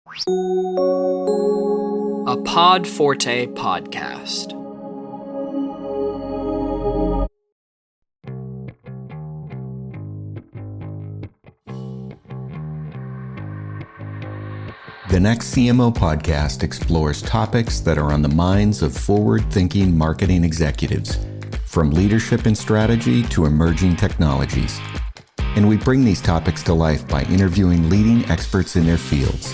A Pod Forte podcast. The Next CMO podcast explores topics that are on the minds of forward-thinking marketing executives, from leadership and strategy to emerging technologies. And we bring these topics to life by interviewing leading experts in their fields.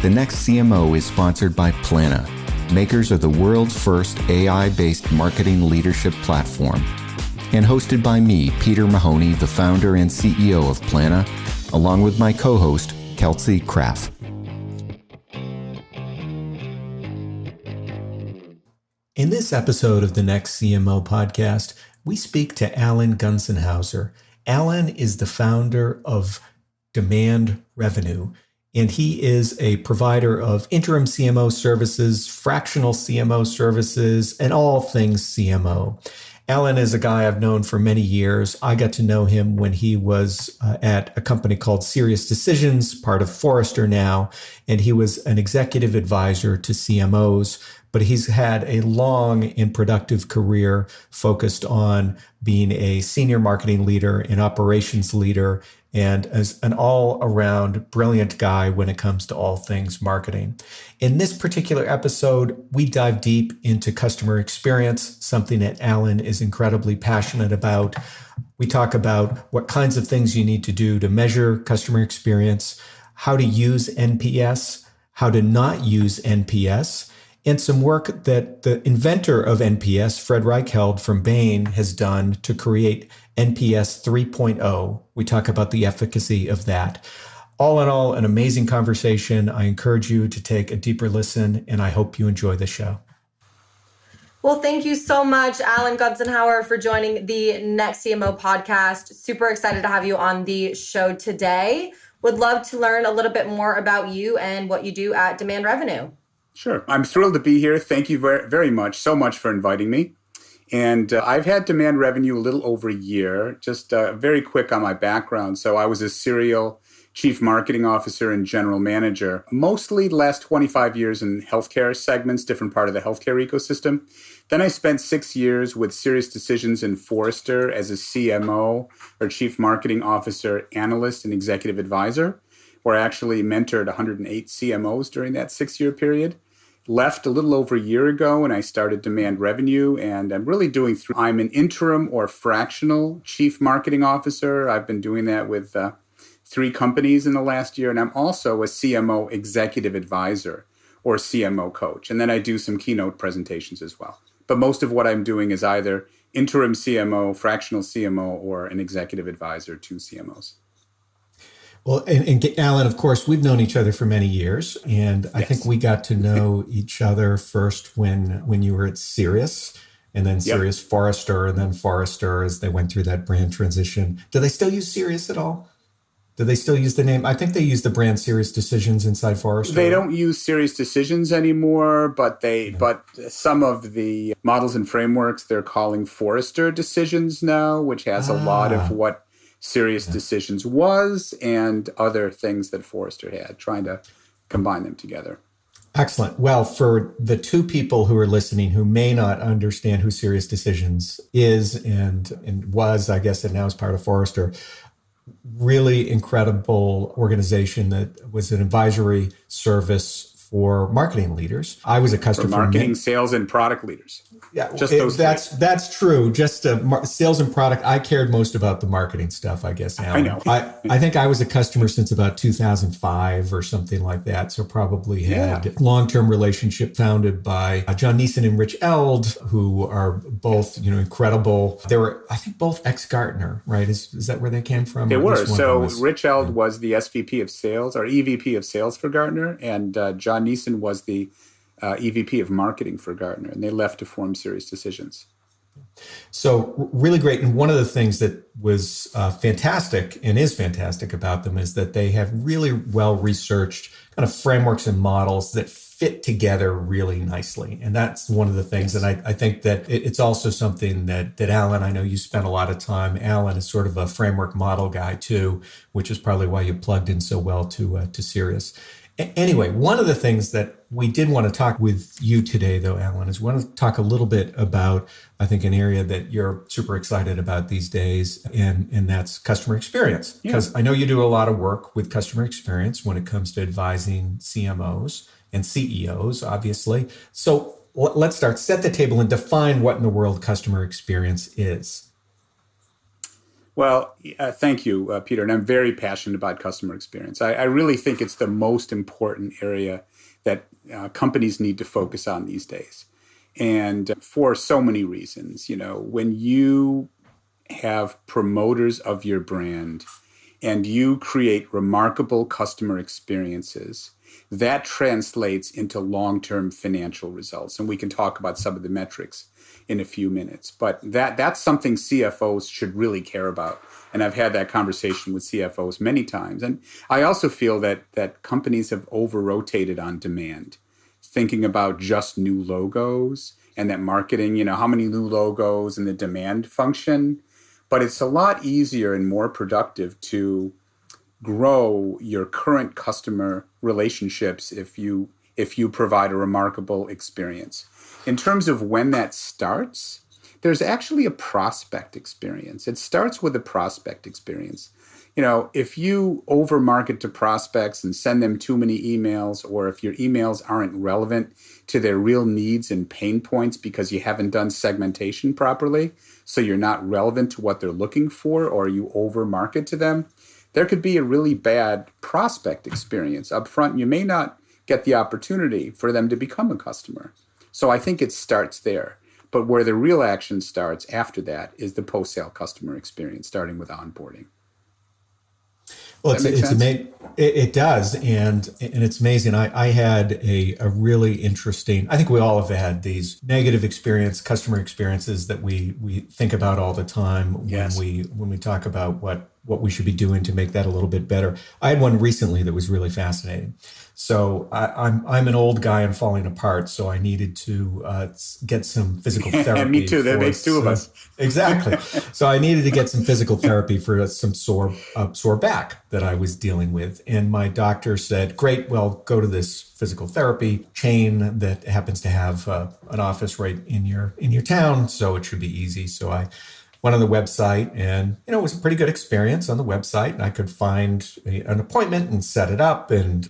The Next CMO is sponsored by Plana, makers of the world's first AI-based marketing leadership platform, and hosted by me, Peter Mahoney, the founder and CEO of Plana, along with my co-host, Kelsey Kraft. In this episode of the Next CMO podcast, we speak to Alan Gonsenhauser. Alan is the founder of Demand Revenue, and he is a provider of interim CMO services, fractional CMO services, and all things CMO. Alan is a guy I've known for many years. I got to know him when he was at a company called Serious Decisions, part of Forrester now, and he was an executive advisor to CMOs. But he's had a long and productive career focused on being a senior marketing leader, an operations leader, and as an all-around brilliant guy when it comes to all things marketing. In this particular episode, we dive deep into customer experience, something that Alan is incredibly passionate about. We talk about what kinds of things you need to do to measure customer experience, how to use NPS, how to not use NPS, and some work that the inventor of NPS, Fred Reichheld from Bain, has done to create NPS 3.0. We talk about the efficacy of that. All in all, an amazing conversation. I encourage you to take a deeper listen, and I hope you enjoy the show. Well, thank you so much, Alan Gonsenhauser, for joining the Next CMO podcast. Super excited to have you on the show today. Would love to learn a little bit more about you and what you do at Demand Revenue. Sure. I'm thrilled to be here. Thank you very much, so much for inviting me. And I've had Demand Revenue a little over a year. Just very quick on my background. So I was a serial chief marketing officer and general manager, mostly the last 25 years in healthcare segments, different part of the healthcare ecosystem. Then I spent 6 years with Serious Decisions in Forrester as a CMO, or chief marketing officer, analyst, and executive advisor, where I actually mentored 108 CMOs during that 6-year period. Left a little over a year ago and I started Demand Revenue, and I'm really I'm an interim or fractional chief marketing officer. I've been doing that with 3 companies in the last year, and I'm also a CMO executive advisor or CMO coach. And then I do some keynote presentations as well. But most of what I'm doing is either interim CMO, fractional CMO, or an executive advisor to CMOs. Well, and Alan, of course, we've known each other for many years, and I think we got to know each other first when you were at Sirius, and then Sirius Forrester, and then Forrester as they went through that brand transition. Do they still use Sirius at all? Do they still use the name? I think they use the brand Serious Decisions inside Forrester. They don't use Serious Decisions anymore, but some of the models and frameworks they're calling Forrester Decisions now, which has a lot of what Serious Decisions was and other things that Forrester had, trying to combine them together. Excellent. Well, for the 2 people who are listening who may not understand who Serious Decisions is and was, I guess, and now is part of Forrester, really incredible organization that was an advisory service for marketing leaders. I was a customer for marketing, sales, and product leaders. Yeah, that's true. Just sales and product. I cared most about the marketing stuff, I guess. Alan. I know. I think I was a customer since about 2005 or something like that. So probably had long-term relationship founded by John Neeson and Rich Eld, who are both incredible. They were, I think, both ex-Gartner, right? Is that where they came from? They were. So Rich Eld was the SVP of sales or EVP of sales for Gartner, and John Neeson was the EVP of marketing for Gartner, and they left to form Serious Decisions. So really great. And one of the things that was fantastic and is fantastic about them is that they have really well-researched kind of frameworks and models that fit together really nicely. And that's one of the things. Yes. And I think that it's also something that Alan, I know you spent a lot of time. Alan is sort of a framework model guy too, which is probably why you plugged in so well to Sirius. Anyway, one of the things that we did want to talk with you today, though, Alan, is we want to talk a little bit about, I think, an area that you're super excited about these days, and that's customer experience. Because I know you do a lot of work with customer experience when it comes to advising CMOs and CEOs, obviously. So let's start, set the table and define what in the world customer experience is. Well, thank you, Peter. And I'm very passionate about customer experience. I really think it's the most important area that companies need to focus on these days. And for so many reasons, when you have promoters of your brand and you create remarkable customer experiences, that translates into long-term financial results. And we can talk about some of the metrics in a few minutes. But that's something CFOs should really care about. And I've had that conversation with CFOs many times. And I also feel that companies have over-rotated on demand, thinking about just new logos and that marketing, how many new logos and the demand function. But it's a lot easier and more productive to grow your current customer relationships if you provide a remarkable experience. In terms of when that starts, there's actually a prospect experience. It starts with a prospect experience. If you over-market to prospects and send them too many emails, or if your emails aren't relevant to their real needs and pain points because you haven't done segmentation properly, so you're not relevant to what they're looking for, or you over-market to them, there could be a really bad prospect experience up front. You may not get the opportunity for them to become a customer. So I think it starts there. But where the real action starts after that is the post-sale customer experience, starting with onboarding. Well, it does. And it's amazing. I had a really interesting, I think we all have had these negative customer experiences that we think about all the time when we talk about what we should be doing to make that a little bit better. I had one recently that was really fascinating. So I'm an old guy and falling apart, so I needed to get some physical therapy. Me too. That makes two of us. Exactly. So I needed to get some physical therapy for some sore back that I was dealing with, and my doctor said, "Great, well, go to this physical therapy chain that happens to have an office right in your town, so it should be easy." So I went on the website, and it was a pretty good experience on the website. And I could find an appointment and set it up and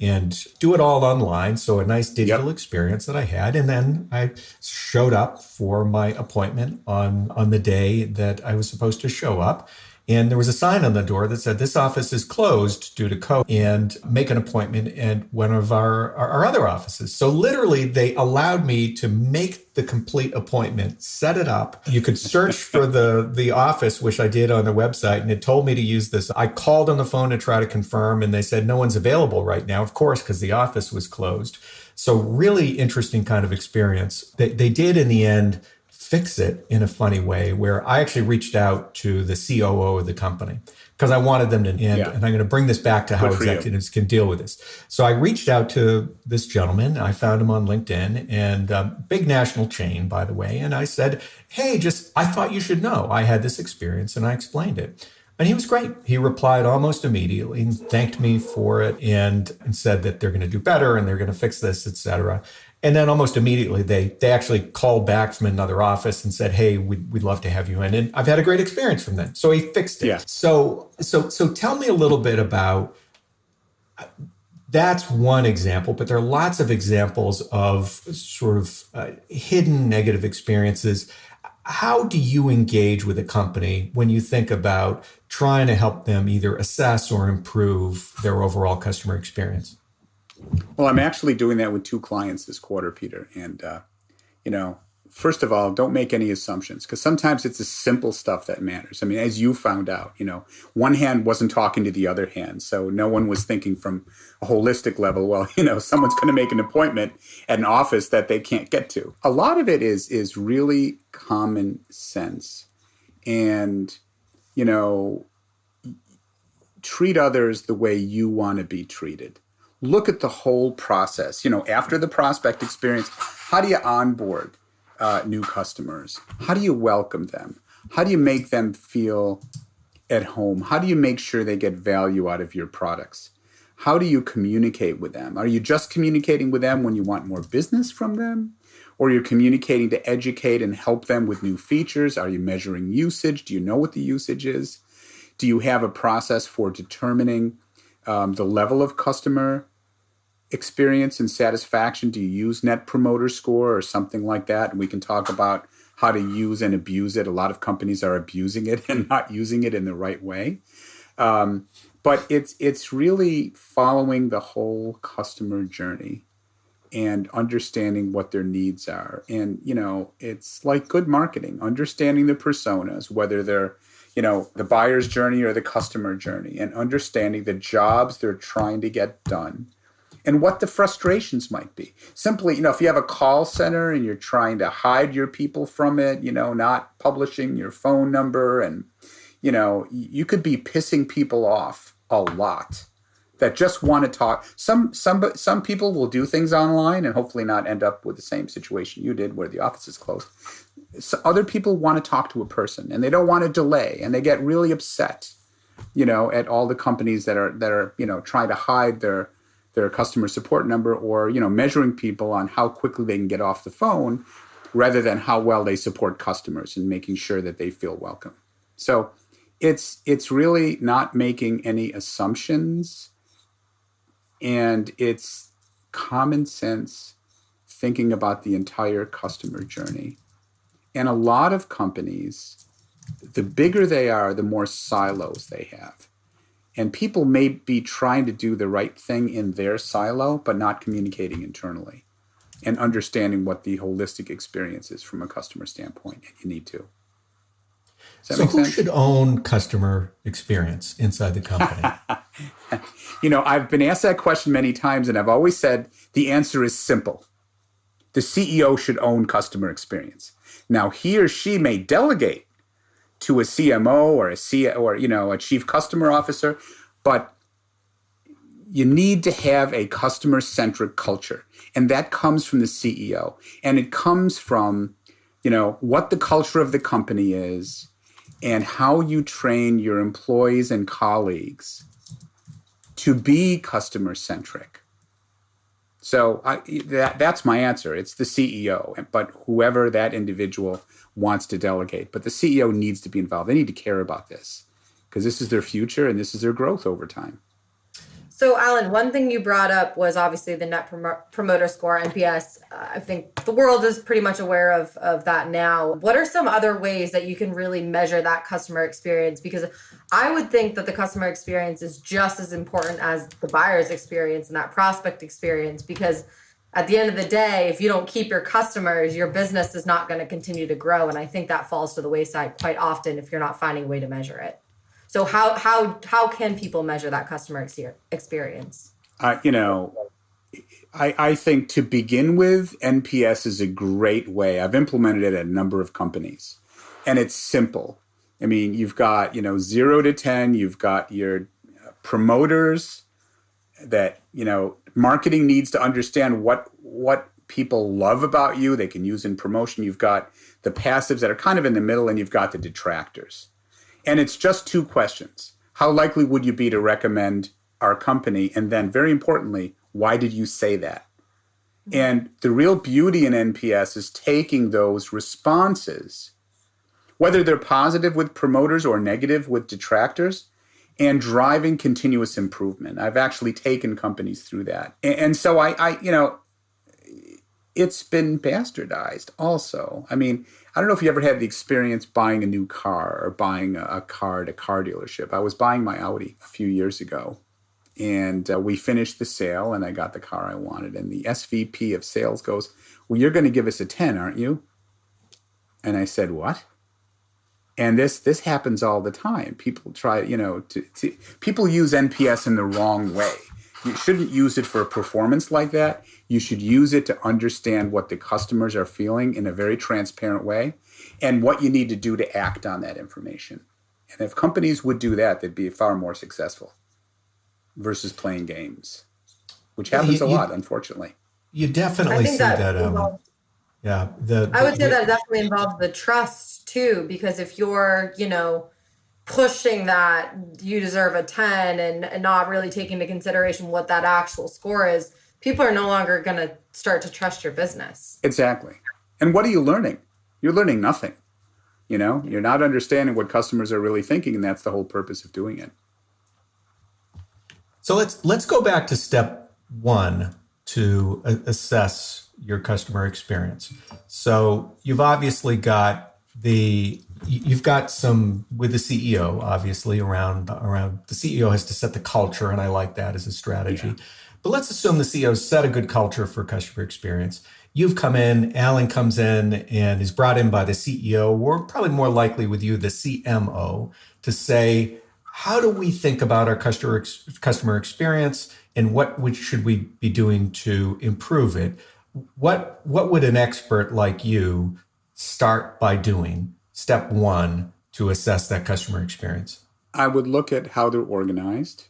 do it all online. So a nice digital experience that I had. And then I showed up for my appointment on the day that I was supposed to show up. And there was a sign on the door that said, "This office is closed due to COVID, and make an appointment at one of our other offices." So literally, they allowed me to make the complete appointment, set it up. You could search for the office, which I did on the website, and it told me to use this. I called on the phone to try to confirm, and they said, "No one's available right now," of course, because the office was closed. So really interesting kind of experience. They did, in the end, fix it in a funny way, where I actually reached out to the COO of the company because I wanted them to end. And I'm going to bring this back to how executives can deal with this. So I reached out to this gentleman. I found him on LinkedIn, and big national chain, by the way. And I said, "Hey, I thought you should know. I had this experience," and I explained it. And he was great. He replied almost immediately and thanked me for it and said that they're going to do better and they're going to fix this, et cetera. And then almost immediately, they actually called back from another office and said, "Hey, we'd love to have you in." And I've had a great experience from them. So he fixed it. Yeah. So tell me a little bit about, that's one example, but there are lots of examples of sort of hidden negative experiences. How do you engage with a company when you think about trying to help them either assess or improve their overall customer experience? Well, I'm actually doing that with 2 clients this quarter, Peter. And, first of all, don't make any assumptions, because sometimes it's the simple stuff that matters. I mean, as you found out, one hand wasn't talking to the other hand. So no one was thinking from a holistic level, well, someone's going to make an appointment at an office that they can't get to. A lot of it is really common sense. And, treat others the way you want to be treated. Look at the whole process. After the prospect experience, how do you onboard new customers? How do you welcome them? How do you make them feel at home? How do you make sure they get value out of your products? how do you communicate with them? Are you just communicating with them when you want more business from them? Or you're communicating to educate and help them with new features? Are you measuring usage? Do you know what the usage is? Do you have a process for determining the level of customer experience and satisfaction? Do you use Net Promoter Score or something like that? And we can talk about how to use and abuse it. A lot of companies are abusing it and not using it in the right way. But it's really following the whole customer journey and understanding what their needs are. And, it's like good marketing, understanding the personas, whether they're, the buyer's journey or the customer journey, and understanding the jobs they're trying to get done and what the frustrations might be. Simply, if you have a call center and you're trying to hide your people from it, not publishing your phone number, and, you could be pissing people off a lot that just want to talk. Some people will do things online and hopefully not end up with the same situation you did where the office is closed. So other people want to talk to a person and they don't want to delay, and they get really upset, at all the companies that are trying to hide their customer support number, or measuring people on how quickly they can get off the phone rather than how well they support customers and making sure that they feel welcome. So it's really not making any assumptions. And it's common sense thinking about the entire customer journey. And a lot of companies, the bigger they are, the more silos they have. And people may be trying to do the right thing in their silo, but not communicating internally and understanding what the holistic experience is from a customer standpoint. And you need to. So who should own customer experience inside the company? I've been asked that question many times, and I've always said the answer is simple. The CEO should own customer experience. Now, he or she may delegate to a CMO or a chief customer officer, but you need to have a customer-centric culture, and that comes from the CEO, and it comes from what the culture of the company is and how you train your employees and colleagues to be customer-centric. So that's my answer. It's the CEO, but whoever that individual wants to delegate. But the CEO needs to be involved. They need to care about this because this is their future and this is their growth over time. So, Alan, one thing you brought up was obviously the Net Promoter Score, NPS. I think the world is pretty much aware of that now. What are some other ways that you can really measure that customer experience? Because I would think that the customer experience is just as important as the buyer's experience and that prospect experience, because at the end of the day, if you don't keep your customers, your business is not going to continue to grow. And I think that falls to the wayside quite often if you're not finding a way to measure it. So how can people measure that customer experience? I think to begin with, NPS is a great way. I've implemented it at a number of companies, and it's simple. I mean, you've got 0 to 10. You've got your promoters that marketing needs to understand what people love about you. They can use in promotion. You've got the passives that are kind of in the middle, and you've got the detractors. And it's just 2 questions. How likely would you be to recommend our company? And then very importantly, why did you say that? And the real beauty in NPS is taking those responses, whether they're positive with promoters or negative with detractors, and driving continuous improvement. I've actually taken companies through that. And so it's been bastardized also. I mean, I don't know if you ever had the experience buying a new car or buying a car at a car dealership. I was buying my Audi a few years ago, and we finished the sale, and I got the car I wanted. And the SVP of sales goes, "Well, you're going to give us a 10, aren't you?" And I said, "What?" And this happens all the time. People try, people use NPS in the wrong way. You shouldn't use it for a performance like that. You should use it to understand what the customers are feeling in a very transparent way and what you need to do to act on that information. And if companies would do that, they'd be far more successful versus playing games, which happens a lot, unfortunately. You definitely see that. I would say that definitely involves the trust too, because if you're, pushing that you deserve a 10 and not really taking into consideration what that actual score is, people are no longer going to start to trust your business. Exactly. And what are you learning? You're learning nothing. You're not understanding what customers are really thinking, and that's the whole purpose of doing it. So let's go back to step one to assess your customer experience. So you've obviously got some with the CEO, obviously around the CEO has to set the culture, and I like that as a strategy. Yeah. But let's assume the CEO set a good culture for customer experience. You've come in, Alan comes in and is brought in by the CEO, or probably more likely with you, the CMO, to say, how do we think about our customer experience and what should we be doing to improve it? What would an expert like you start by doing, step one, to assess that customer experience? I would look at how they're organized,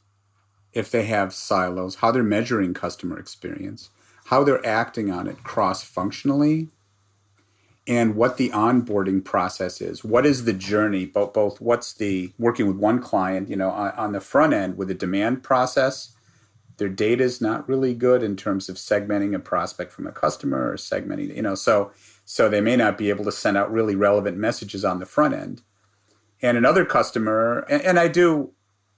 if they have silos, how they're measuring customer experience, how they're acting on it cross-functionally, and what the onboarding process is. What is the journey, both what's the working with one client, on the front end with the demand process, their data is not really good in terms of segmenting a prospect from a customer or segmenting, so they may not be able to send out really relevant messages on the front end. And another customer, and I do,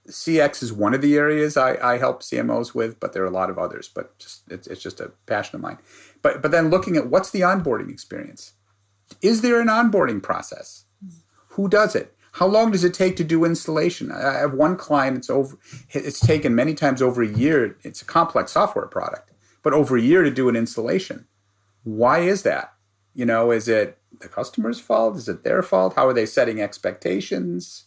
CX is one of the areas I help CMOs with, but there are a lot of others, but it's just a passion of mine. But then looking at what's the onboarding experience? Is there an onboarding process? Who does it? How long does it take to do installation? I have one client, it's taken many times over a year. It's a complex software product, but over a year to do an installation. Why is that? Is it the customer's fault? Is it their fault? How are they setting expectations?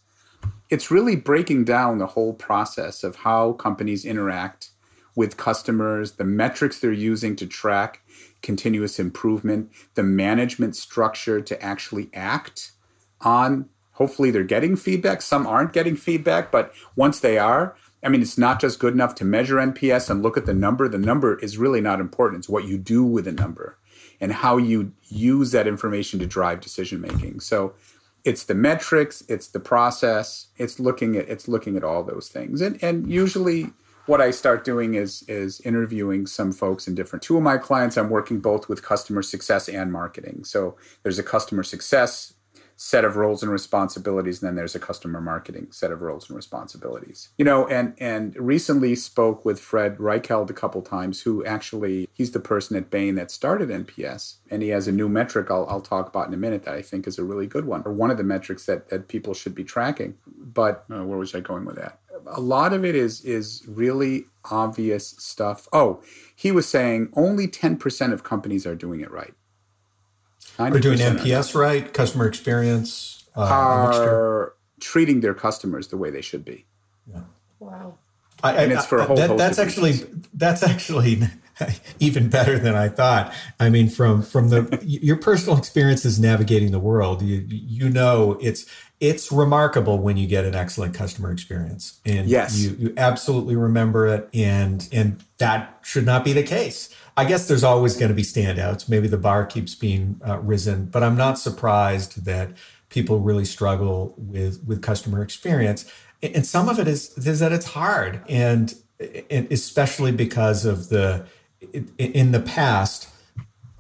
It's really breaking down the whole process of how companies interact with customers, the metrics they're using to track continuous improvement, the management structure to actually act on. Hopefully they're getting feedback. Some aren't getting feedback, but once they are, it's not just good enough to measure NPS and look at the number. The number is really not important. It's what you do with the number and how you use that information to drive decision making. So it's the metrics, it's the process, it's looking at all those things. And usually what I start doing is interviewing some folks in different. Two of my clients, I'm working both with customer success and marketing. So there's a customer success set of roles and responsibilities, and then there's a customer marketing set of roles and responsibilities. And recently spoke with Fred Reichheld a couple times, who actually, he's the person at Bain that started NPS, and he has a new metric I'll talk about in a minute that I think is a really good one, or one of the metrics that people should be tracking. But where was I going with that? A lot of it is really obvious stuff. Oh, he was saying only 10% of companies are doing it right. We're doing NPS right, customer experience. Are treating their customers the way they should be. Yeah. Wow. And it's for a whole host that's of actually even better than I thought. From your personal experiences navigating the world, it's remarkable when you get an excellent customer experience, and yes, you absolutely remember it, and that should not be the case. I guess there's always going to be standouts. Maybe the bar keeps being risen, but I'm not surprised that people really struggle with customer experience. And some of it is that it's hard, and especially because of in the past,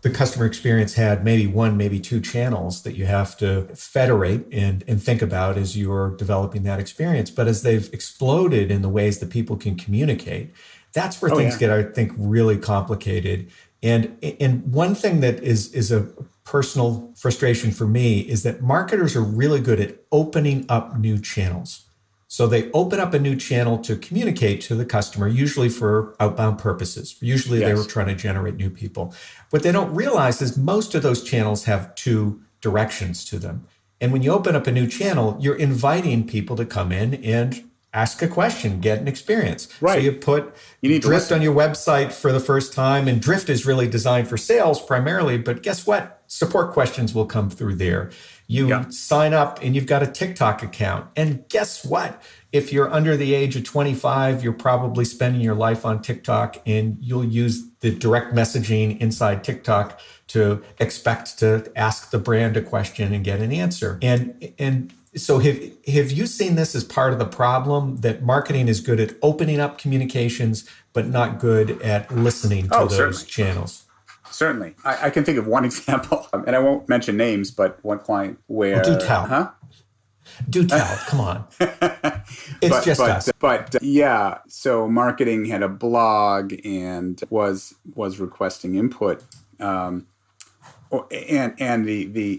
the customer experience had maybe one, maybe two channels that you have to federate and think about as you're developing that experience. But as they've exploded in the ways that people can communicate, that's where things get, I think, really complicated. And one thing that is a personal frustration for me is that marketers are really good at opening up new channels. So they open up a new channel to communicate to the customer, usually for outbound purposes. Usually they were trying to generate new people. What they don't realize is most of those channels have two directions to them. And when you open up a new channel, you're inviting people to come in and ask a question, get an experience. Right. So you need Drift on your website for the first time, and Drift is really designed for sales primarily, but guess what? Support questions will come through there. You sign up and you've got a TikTok account. And guess what? If you're under the age of 25, you're probably spending your life on TikTok, and you'll use the direct messaging inside TikTok to expect to ask the brand a question and get an answer. And So have you seen this as part of the problem, that marketing is good at opening up communications, but not good at listening to those Certainly. channels? Certainly. I can think of one example, and I won't mention names, but one client where... do tell. Huh? Do tell. Come on. It's just us. But yeah, so marketing had a blog and was requesting input. And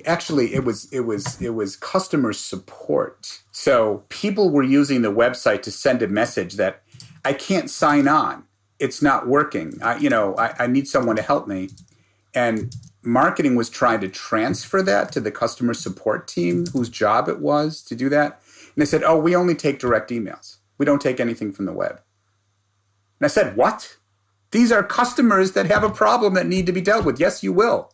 actually it was customer support. So people were using the website to send a message that I can't sign on. It's not working. I need someone to help me. And marketing was trying to transfer that to the customer support team whose job it was to do that. And they said, oh, we only take direct emails. We don't take anything from the web. And I said, what? These are customers that have a problem that need to be dealt with. Yes, you will.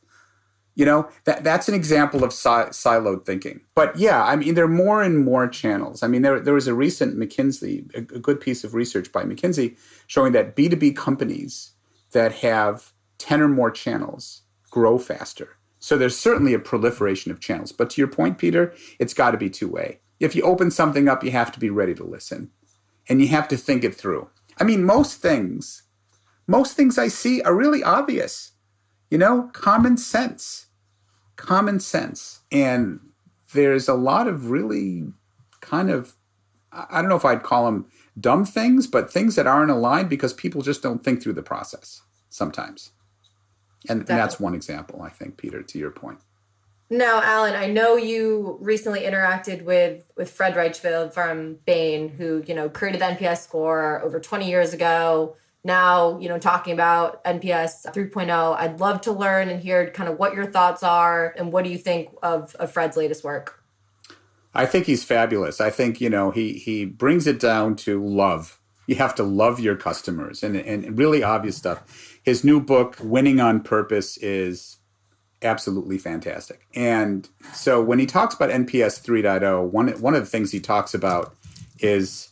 That's an example of siloed thinking. But yeah, I mean, there are more and more channels. I mean, there was a recent McKinsey, a good piece of research by McKinsey showing that B2B companies that have 10 or more channels grow faster. So there's certainly a proliferation of channels. But to your point, Peter, it's got to be two-way. If you open something up, you have to be ready to listen. And you have to think it through. I mean, most things I see are really obvious. Common sense. And there's a lot of really kind of, I don't know if I'd call them dumb things, but things that aren't aligned because people just don't think through the process sometimes. And that's one example, I think, Peter, to your point. Now, Alan, I know you recently interacted with Fred Reichfeld from Bain, who, created the NPS score over 20 years ago. Now, talking about NPS 3.0, I'd love to learn and hear kind of what your thoughts are and what do you think of Fred's latest work? I think he's fabulous. I think, he brings it down to love. You have to love your customers and really obvious stuff. His new book, Winning on Purpose, is absolutely fantastic. And so when he talks about NPS 3.0, one of the things he talks about is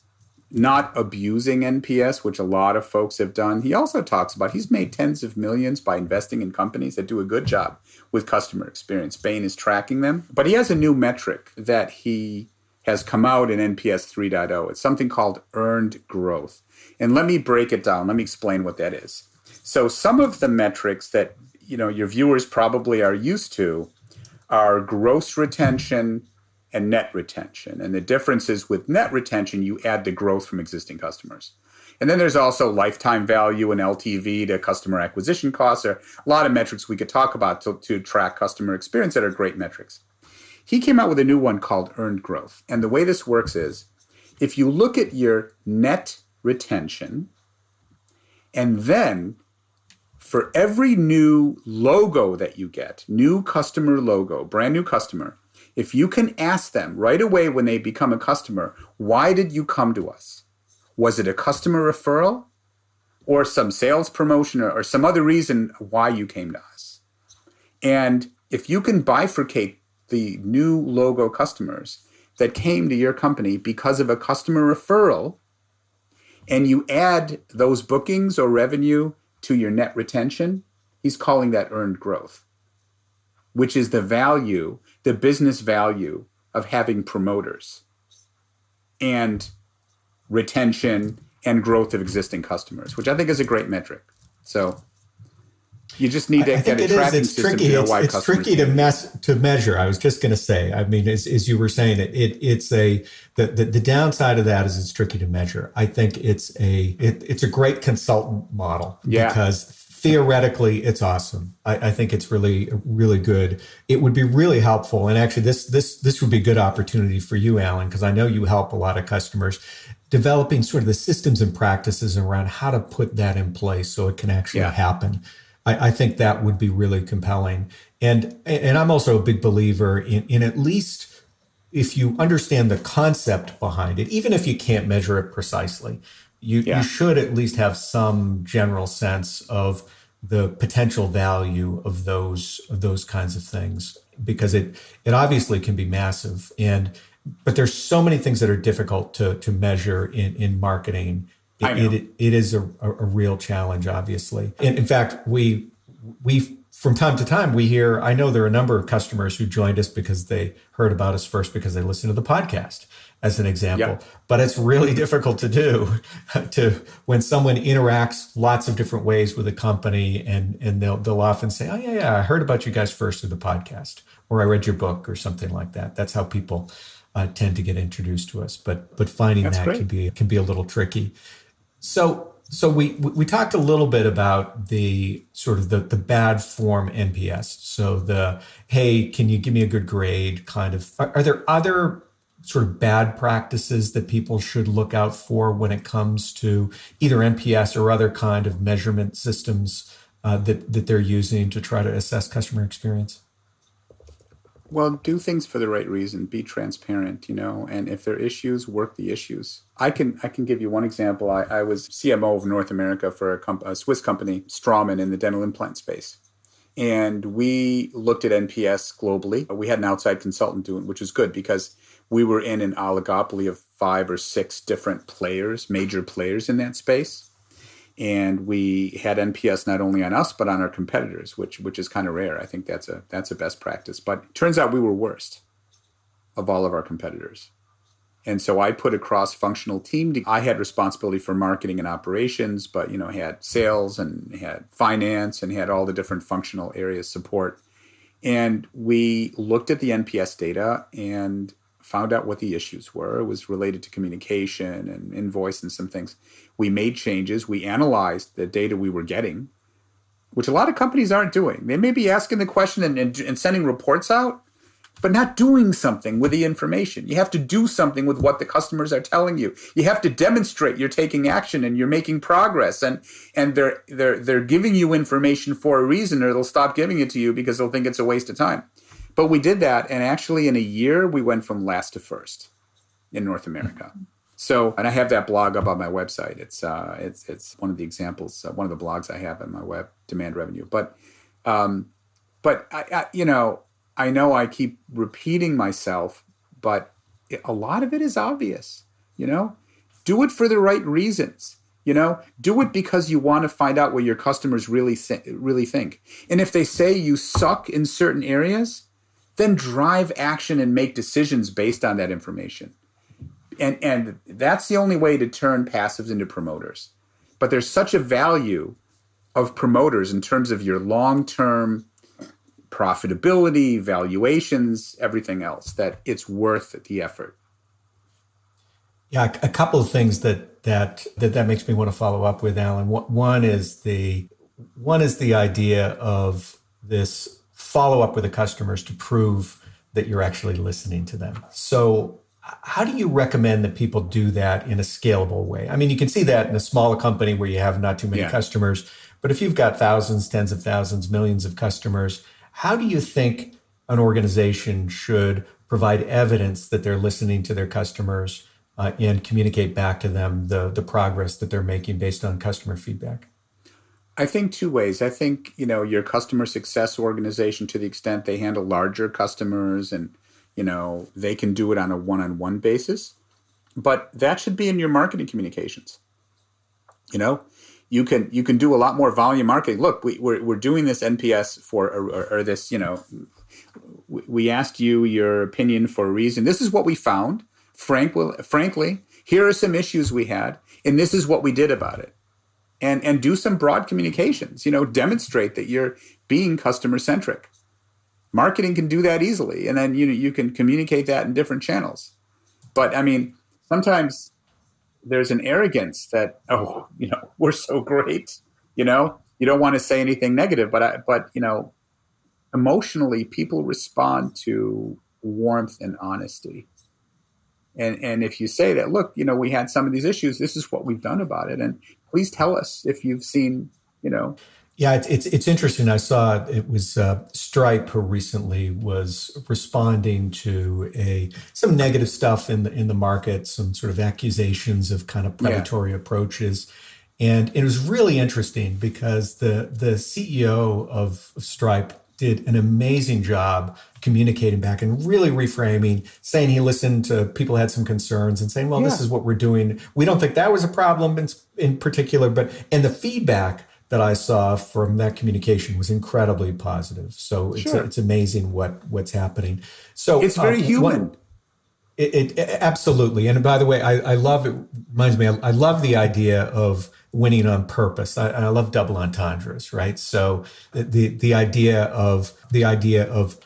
not abusing NPS, which a lot of folks have done. He also talks about he's made tens of millions by investing in companies that do a good job with customer experience. Bain is tracking them. But he has a new metric that he has come out in NPS 3.0. It's something called earned growth. And let me break it down. Let me explain what that is. So some of the metrics that your viewers probably are used to are gross retention and net retention. And the difference is with net retention, you add the growth from existing customers. And then there's also lifetime value and LTV to customer acquisition costs. There are a lot of metrics we could talk about to track customer experience that are great metrics. He came out with a new one called earned growth. And the way this works is if you look at your net retention and then for every new logo that you get, new customer logo, brand new customer, if you can ask them right away when they become a customer, why did you come to us? Was it a customer referral or some sales promotion or some other reason why you came to us? And if you can bifurcate the new logo customers that came to your company because of a customer referral, and you add those bookings or revenue to your net retention, he's calling that earned growth, which is the value, the business value of having promoters and retention and growth of existing customers, which I think is a great metric. So you just need to get a tracking system to know why customers. It's tricky to measure. I was just going to say. I mean, as you were saying, the downside of that is it's tricky to measure. I think it's a great consultant model because theoretically it's awesome. I think it's really, really good. It would be really helpful, and actually this would be a good opportunity for you, Alan, because I know you help a lot of customers developing sort of the systems and practices around how to put that in place so it can actually happen. I think that would be really compelling. And I'm also a big believer in at least if you understand the concept behind it, even if you can't measure it precisely, you should at least have some general sense of the potential value of those kinds of things, because it obviously can be massive. But there's so many things that are difficult to measure in marketing. It is a real challenge, obviously. And in fact, we from time to time, we hear, I know there are a number of customers who joined us because they heard about us first because they listened to the podcast, as an example. Yep. But it's really difficult to do when someone interacts lots of different ways with a company, and they'll often say, oh, yeah, I heard about you guys first through the podcast, or I read your book or something like that. That's how people tend to get introduced to us. But finding That's that great. can be a little tricky. So we talked a little bit about the sort of the bad form NPS. So the, hey, can you give me a good grade kind of, are there other sort of bad practices that people should look out for when it comes to either NPS or other kind of measurement systems that they're using to try to assess customer experience? Well, do things for the right reason. Be transparent, and if there are issues, work the issues. I can give you one example. I was CMO of North America for a Swiss company, Straumann, in the dental implant space. And we looked at NPS globally. We had an outside consultant doing, which was good because we were in an oligopoly of 5 or 6 different players, major players in that space. And we had NPS not only on us, but on our competitors, which is kind of rare. I think that's a best practice. But it turns out we were worst of all of our competitors. And so I put a cross-functional team. I had responsibility for marketing and operations, but had sales and had finance and had all the different functional areas support. And we looked at the NPS data and found out what the issues were. It was related to communication and invoice and some things. We made changes. We analyzed the data we were getting, which a lot of companies aren't doing. They may be asking the question and sending reports out, but not doing something with the information. You have to do something with what the customers are telling you. You have to demonstrate you're taking action and you're making progress, and they're giving you information for a reason, or they'll stop giving it to you because they'll think it's a waste of time. But we did that, and actually in a year, we went from last to first in North America. So, and I have that blog up on my website. It's one of the examples, one of the blogs I have on my web, Demand Revenue. But I know I keep repeating myself, but a lot of it is obvious. Do it for the right reasons. Do it because you want to find out what your customers really think. And if they say you suck in certain areas, then drive action and make decisions based on that information. And that's the only way to turn passives into promoters. But there's such a value of promoters in terms of your long-term profitability, valuations, everything else, that it's worth the effort. Yeah, a couple of things that makes me want to follow up with, Alan. One is the idea of this follow up with the customers to prove that you're actually listening to them. So how do you recommend that people do that in a scalable way? I mean, you can see that in a smaller company where you have not too many customers, but if you've got thousands, tens of thousands, millions of customers, how do you think an organization should provide evidence that they're listening to their customers and communicate back to them the progress that they're making based on customer feedback? I think 2 ways. I think, your customer success organization, to the extent they handle larger customers and, they can do it on a one-on-one basis, but that should be in your marketing communications. You can do a lot more volume marketing. Look, we're doing this NPS or this, we asked you your opinion for a reason. This is what we found. Frankly, here are some issues we had, and this is what we did about it. And do some broad communications, demonstrate that you're being customer-centric. Marketing can do that easily. And then, you can communicate that in different channels. But I mean, sometimes there's an arrogance that, we're so great, you don't want to say anything negative, but emotionally people respond to warmth and honesty. And if you say that, look, we had some of these issues, this is what we've done about it. And please tell us if you've seen, Yeah, it's interesting. I saw it was Stripe who recently was responding to some negative stuff in the market, some sort of accusations of kind of predatory approaches. And it was really interesting because the CEO of Stripe did an amazing job communicating back and really reframing, saying he listened to people who had some concerns and saying, well, this is what we're doing. We don't think that was a problem in particular, and the feedback that I saw from that communication was incredibly positive. So Sure. it's amazing what's happening. So It's very human. It absolutely. And by the way, I love it. Reminds me, I love the idea of winning on purpose. I love double entendres, right? So the idea of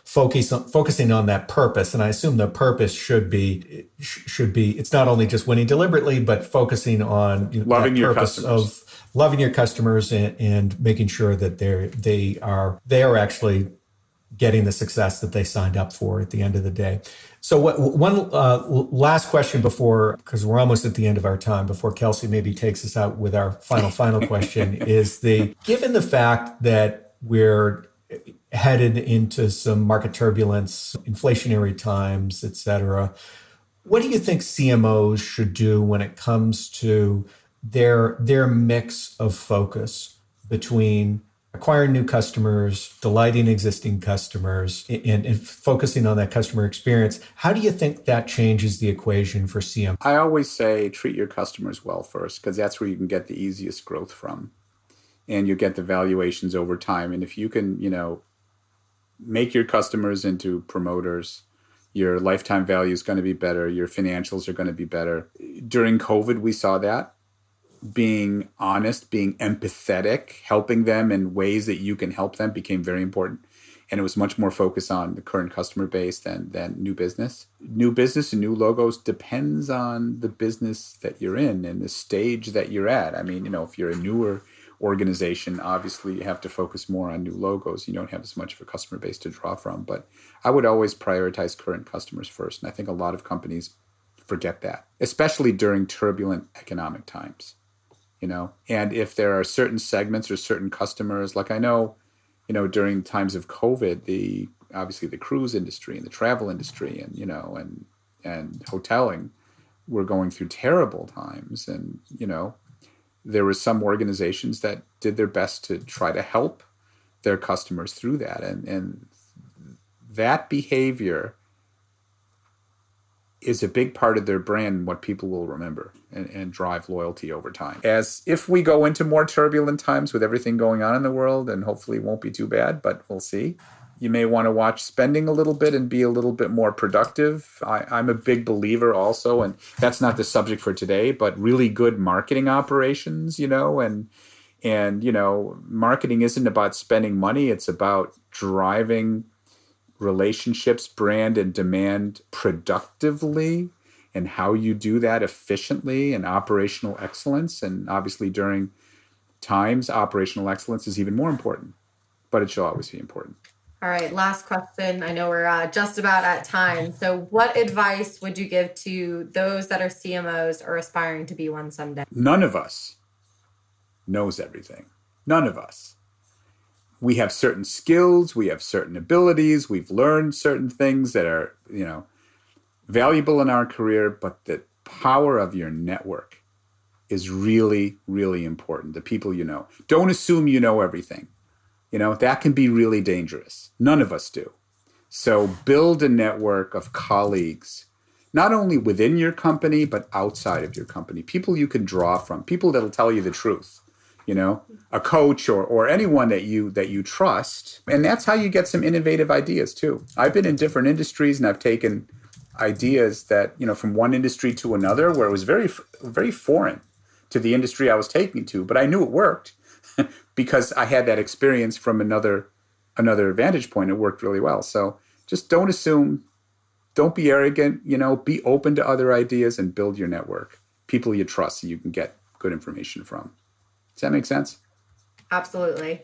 focusing on that purpose, and I assume the purpose should be it's not only just winning deliberately, but focusing on Loving that your purpose customers. of loving your customers and making sure that they are actually getting the success that they signed up for at the end of the day. So one last question before, because we're almost at the end of our time, before Kelsey maybe takes us out with our final question is given the fact that we're headed into some market turbulence, inflationary times, et cetera, what do you think CMOs should do when it comes to their mix of focus between acquiring new customers, delighting existing customers, and focusing on that customer experience? How do you think that changes the equation for CMOs? I always say treat your customers well first, because that's where you can get the easiest growth from. And you get the valuations over time. And if you can, make your customers into promoters, your lifetime value is going to be better. Your financials are going to be better. During COVID, we saw that. Being honest, being empathetic, helping them in ways that you can help them became very important. And it was much more focused on the current customer base than new business. New business and new logos depends on the business that you're in and the stage that you're at. I mean, if you're a newer organization, obviously you have to focus more on new logos. You don't have as much of a customer base to draw from. But I would always prioritize current customers first. And I think a lot of companies forget that, especially during turbulent economic times. And if there are certain segments or certain customers, like I know, during times of COVID, obviously the cruise industry and the travel industry and hoteling were going through terrible times. And, there were some organizations that did their best to try to help their customers through that. And that behavior is a big part of their brand and what people will remember and drive loyalty over time. As if we go into more turbulent times with everything going on in the world, and hopefully it won't be too bad, but we'll see. You may want to watch spending a little bit and be a little bit more productive. I'm a big believer also, and that's not the subject for today, but really good marketing operations, and marketing isn't about spending money. It's about driving relationships, brand, and demand productively, and how you do that efficiently, and operational excellence. And obviously during times, operational excellence is even more important, but it shall always be important. All right, last question. I know we're just about at time. So what advice would you give to those that are CMOs or aspiring to be one someday? None of us knows everything. None of us. We have certain skills, we have certain abilities, we've learned certain things that are, valuable in our career, but the power of your network is really, really important. The people you know. Don't assume you know everything. That can be really dangerous. None of us do. So build a network of colleagues, not only within your company, but outside of your company. People you can draw from, people that'll tell you the truth. A coach or anyone that you trust. And that's how you get some innovative ideas too. I've been in different industries and I've taken ideas that, from one industry to another where it was very, very foreign to the industry I was taking to, but I knew it worked because I had that experience from another vantage point. It worked really well. So just don't assume, don't be arrogant, be open to other ideas and build your network. People you trust so you can get good information from. Does that make sense? Absolutely.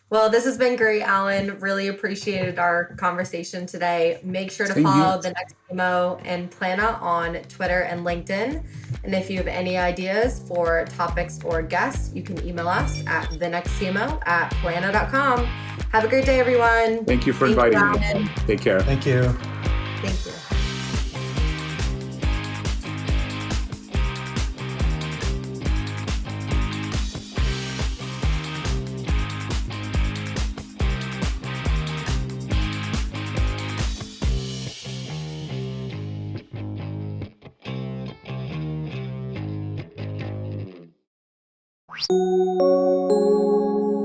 Well, this has been great, Alan. Really appreciated our conversation today. Make sure to follow The Next CMO and Plana on Twitter and LinkedIn. And if you have any ideas for topics or guests, you can email us at thenextcmo@plana.com. Have a great day, everyone. Thank you for inviting me. Take care. Thank you. Thank you.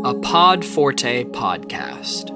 a Pod Forte podcast.